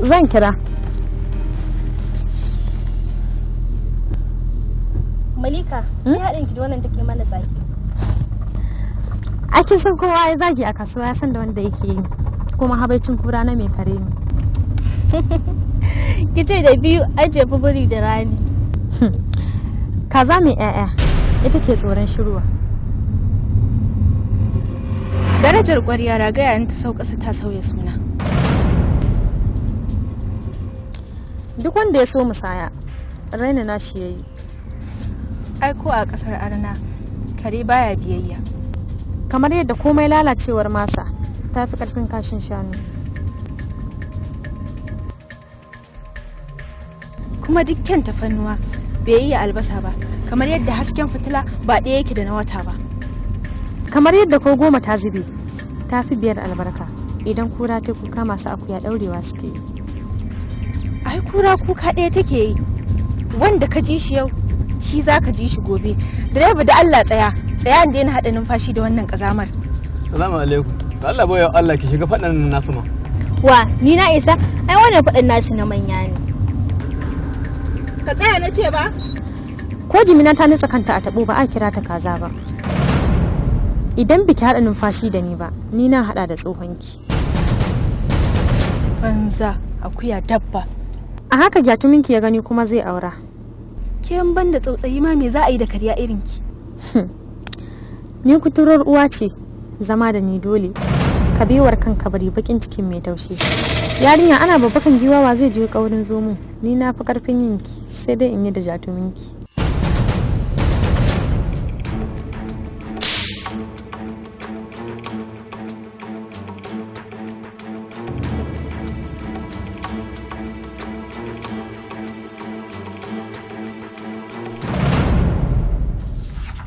Zan kira. Malika, ya haɗin ki da wannan take mana tsaki. Ake san kowa ya zagi a kasuwa ya san da wanda yake yi. Kuma habaicin kura na mai kare ne. Ki ce da biyu an jefi biri da rani. Kaza mai 'ya'ya ita ke tsoron shiruwa. Darajar ƙwarya ragaya ta sauƙasa ta sauya suna. Duk wanda ya so musaya raina nashi yayi. Ai ko a ƙasar arna kare baya biyayya. Kamar yadda komai lalacewar masa ta fi ƙarfin kashin shanu. Kuma dukkan tafannuwa bai yi albasa ba, kamar yadda hasken fitila ba ɗaya yake da na wata ba. Kamar yadda ko goma ta zube ta fi biyar albarka, idan kura ta kuka masu akuya ɗaurewa suke yi. Ai kura kuka ɗaya take yi, wanda ka ji shi yau shi za ka ji shi gobe. Direba da Allah tsaya an daina haɗa numfashi da wannan ƙazamar. Salamu alaikum. Da Allah boye Allah ki shiga faɗan nasu ma. Wa, ni na isa? Ai wannan faɗin nasu na manya ne. Ka tsaya na ce ba? Ko jimina ta nutsa kanta a taɓo ba a kira ta kaza ba. Idan biki haɗa numfashi da ni ba, ni na haɗa da tsohonki. Banza, akuya dabba. A haka gyatuminki ya gani kuma zai aura. Kin ban da tsautsayi ma me za a yi da karya irinki? Ni kuturar uwa ce, zama da ni dole. Ka biwar kanka bari bakin cikin mai taushe. Yarinya ana babbakan giwawa zai je kaurin zomo. Ni na fi karfin yinki sai dai in yi da jatuminki.